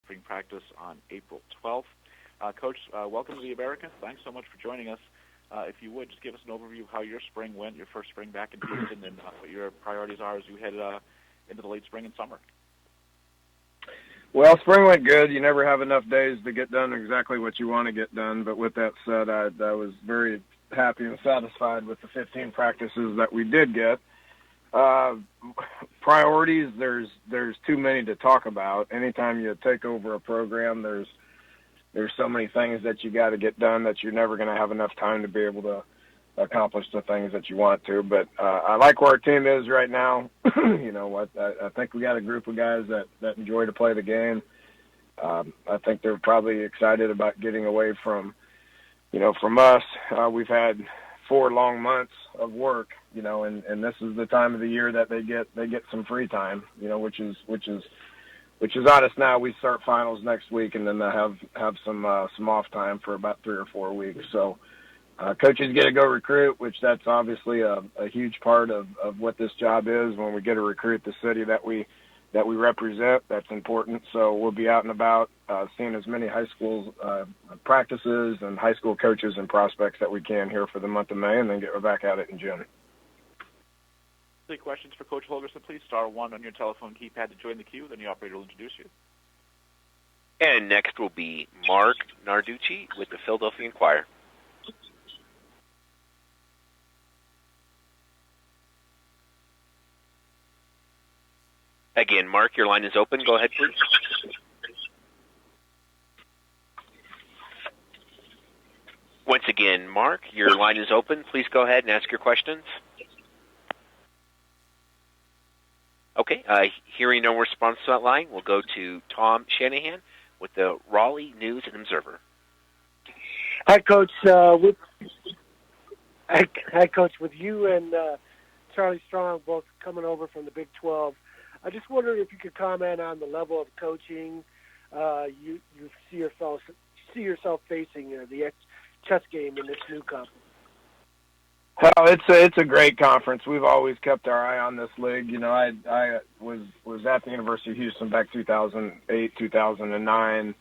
spring practice on April 12th. Coach, welcome to the American. Thanks so much for joining us. If you would, just give us an overview of how your spring went, your first spring back in Houston, and what your priorities are as you head into the late spring and summer. Well, spring went good. You never have enough days to get done exactly what you want to get done. But with that said, I was very happy and satisfied with the 15 practices that we did get. Priorities, there's too many to talk about. Anytime you take over a program, there's so many things that you got to get done that you're never going to have enough time to be able to accomplish the things that you want to. But I like where our team is right now. You know what? I think we got a group of guys that enjoy to play the game. I think they're probably excited about getting away from us. We've had 4 long months of work, and this is the time of the year that they get some free time, which is honest. Now we start finals next week, and then they have some off time for about 3 or 4 weeks. So coaches get to go recruit, which that's obviously a huge part of what this job is. When we get to recruit the city that we represent, that's important. So we'll be out and about seeing as many high school practices and high school coaches and prospects that we can here for the month of May, and then get back at it in June. Any questions for Coach Holgorsen, please? Star 1 on your telephone keypad to join the queue. Then the operator will introduce you. And next will be Mark Narducci with the Philadelphia Inquirer. Again, Mark, your line is open. Go ahead, please. Once again, Mark, your line is open. Please go ahead and ask your questions. Okay, hearing no response to that line, we'll go to Tom Shanahan with the Raleigh News and Observer. Hi, Coach. Hi, Coach. With you and Charlie Strong both coming over from the Big 12, I just wondered if you could comment on the level of coaching you see yourself facing the chess game in this new conference. Well, it's a great conference. We've always kept our eye on this league. I was at the University of Houston back 2008, 2009.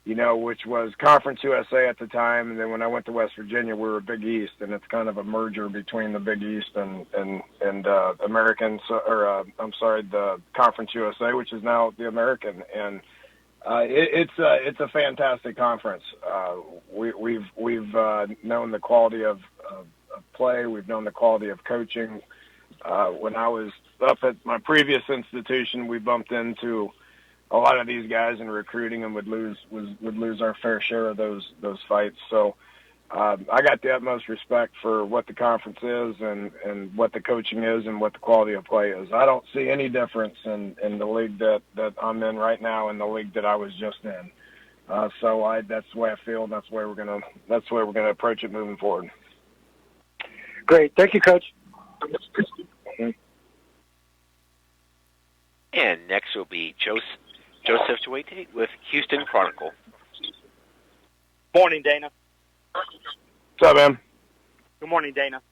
Which was Conference USA at the time, and then when I went to West Virginia, we were Big East, and it's kind of a merger between the Big East and American, the Conference USA, which is now the American, and it's a fantastic conference. We've known the quality of play, we've known the quality of coaching. When I was up at my previous institution, we bumped into a lot of these guys in recruiting and would lose our fair share of those fights. So I got the utmost respect for what the conference is and what the coaching is and what the quality of play is. I don't see any difference in the league that I'm in right now and the league that I was just in. So that's the way I feel, and that's the way we're gonna approach it moving forward. Great, thank you, Coach. And next will be Joseph Duarte with Houston Chronicle. Morning, Dana. What's up, man? Good morning, Dana.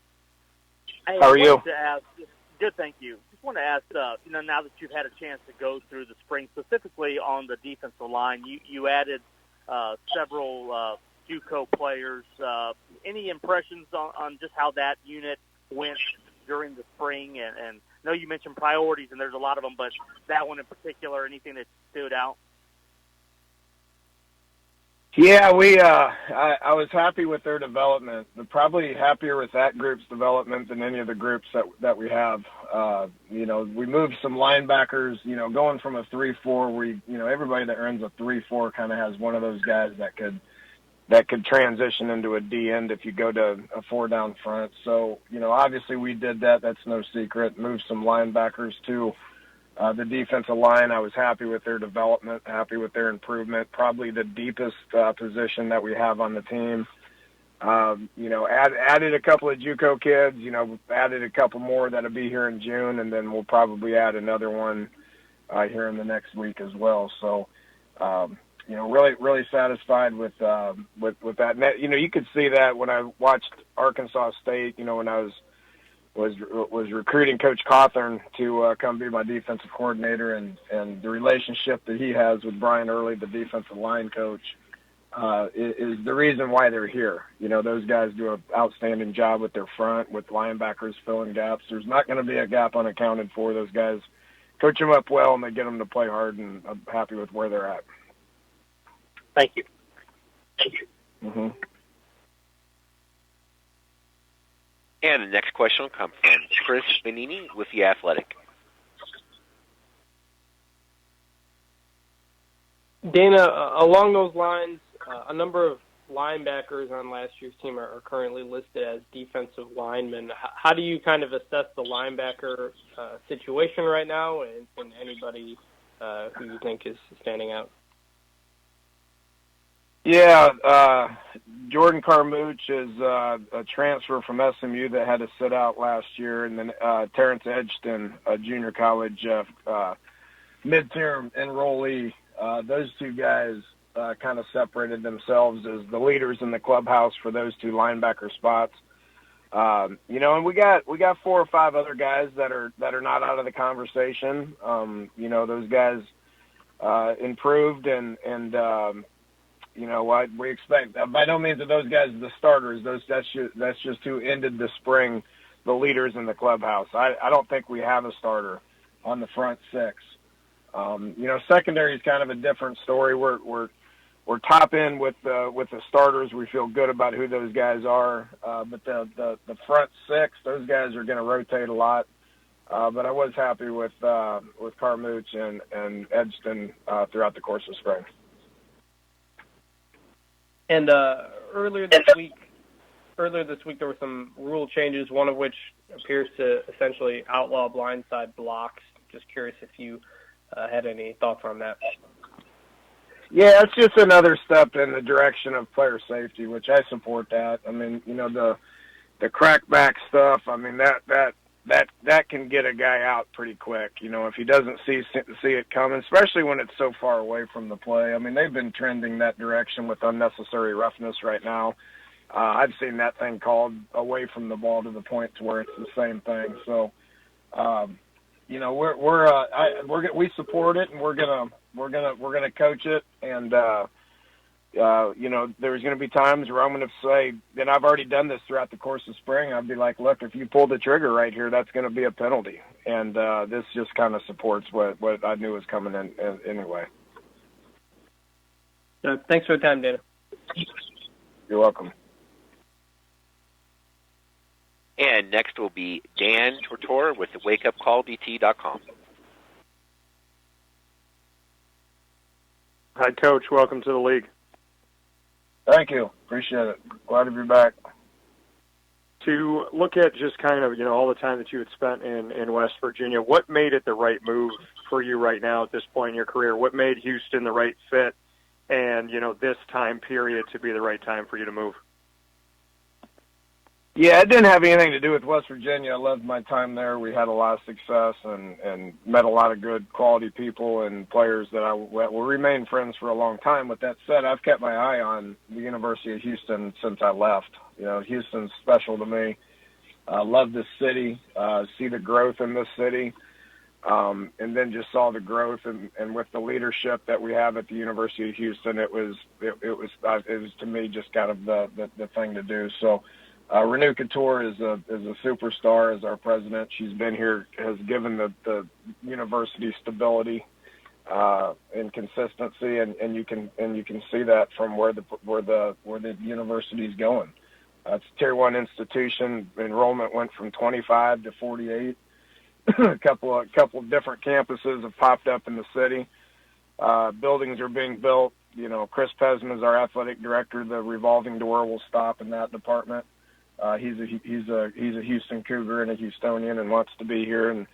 How are you? Good, thank you. Just want to ask, now that you've had a chance to go through the spring, specifically on the defensive line, you added several JUCO players. Any impressions on just how that unit went during the spring? And I know you mentioned priorities, and there's a lot of them, but that one in particular, anything that stood out? Yeah, I was happy with their development. I'm probably happier with that group's development than any of the groups that we have. We moved some linebackers, going from a 3-4 where, everybody that runs a 3-4 kind of has one of those guys that could transition into a D end if you go to a 4 down front. So, obviously we did that. That's no secret. Moved some linebackers to the defensive line. I was happy with their development, happy with their improvement. Probably the deepest position that we have on the team. Added a couple of JUCO kids, added a couple more that'll be here in June, and then we'll probably add another one here in the next week as well. So, really satisfied with that. And that, you could see that when I watched Arkansas State, when I was was recruiting Coach Cawthorn to come be my defensive coordinator, and the relationship that he has with Brian Early, the defensive line coach, is the reason why they're here. You know, those guys do an outstanding job with their front, with linebackers filling gaps. There's not going to be a gap unaccounted for. Those guys coach them up well, and they get them to play hard, and I'm happy with where they're at. Thank you. Mm-hmm. And the next question will come from Chris Benini with The Athletic. Dana, along those lines, a number of linebackers on last year's team are currently listed as defensive linemen. How do you kind of assess the linebacker situation right now, and anybody who you think is standing out? Yeah, Jordan Carmouche is a transfer from SMU that had to sit out last year, and then Terrence Edgston, a junior college mid-term enrollee. Those two guys kind of separated themselves as the leaders in the clubhouse for those two linebacker spots. You know, and we got 4 or 5 other guys that are not out of the conversation. You know, those guys improved, and you know what we expect. By no means are those guys the starters. That's just who ended the spring, the leaders in the clubhouse. I don't think we have a starter on the front 6. You know, secondary is kind of a different story. We're top in with the starters. We feel good about who those guys are. But the front 6, those guys are going to rotate a lot. But I was happy with Carmouche and Edgston throughout the course of spring. And earlier this week, there were some rule changes, one of which appears to essentially outlaw blindside blocks. Just curious if you had any thoughts on that. Yeah, it's just another step in the direction of player safety, which I support that. I mean, you know, the crackback stuff, I mean, that can get a guy out pretty quick, you know, if he doesn't see it coming, especially when it's so far away from the play. I mean, they've been trending that direction with unnecessary roughness right now. I've seen that thing called away from the ball to the point to where it's the same thing. So, you know, we support it, and we're gonna coach it, and you know, there's going to be times where I'm going to say, and I've already done this throughout the course of spring, I'd be like, look, if you pull the trigger right here, that's going to be a penalty. And this just kind of supports what I knew was coming in anyway. Thanks for the time, Dana. You're welcome. And next will be Dan Tortora with WakeUpCallDT.com. Hi, Coach. Welcome to the league. Thank you. Appreciate it. Glad to be back. To look at just kind of, you know, all the time that you had spent in West Virginia, what made it the right move for you right now at this point in your career? What made Houston the right fit and, you know, this time period to be the right time for you to move? Yeah, it didn't have anything to do with West Virginia. I loved my time there. We had a lot of success and met a lot of good quality people and players that will remain friends for a long time. With that said, I've kept my eye on the University of Houston since I left. You know, Houston's special to me. I love this city, see the growth in this city, and then just saw the growth and with the leadership that we have at the University of Houston, it was to me just kind of the thing to do. So. Renew Couture is a superstar as our president. She's been here, has given the university stability and consistency, and you can see that from where the university is going. It's a Tier 1 institution. Enrollment went from 25 to 48. a couple of different campuses have popped up in the city. Buildings are being built. You know, Chris Pesman is our athletic director. The revolving door will stop in that department. He's a Houston Cougar and a Houstonian and wants to be here. And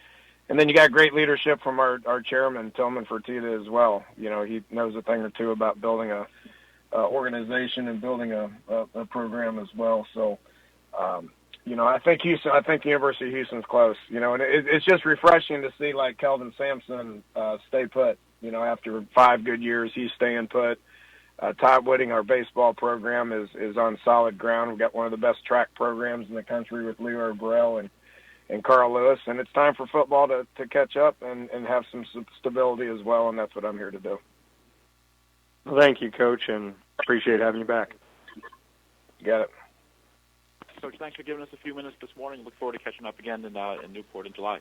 then you got great leadership from our chairman, Tillman Fertitta, as well. You know, he knows a thing or two about building a organization and building a program as well. So, you know, I think the University of Houston's close, you know, and it's just refreshing to see like Kelvin Sampson stay put. You know, after 5 good years, he's staying put. Todd Whitting, our baseball program, is on solid ground. We've got one of the best track programs in the country with Leroy Burrell Carl Lewis, and it's time for football to catch up and have some stability as well, and that's what I'm here to do. Well, thank you, Coach, and appreciate having you back. You got it. Coach, thanks for giving us a few minutes this morning. Look forward to catching up again in Newport in July.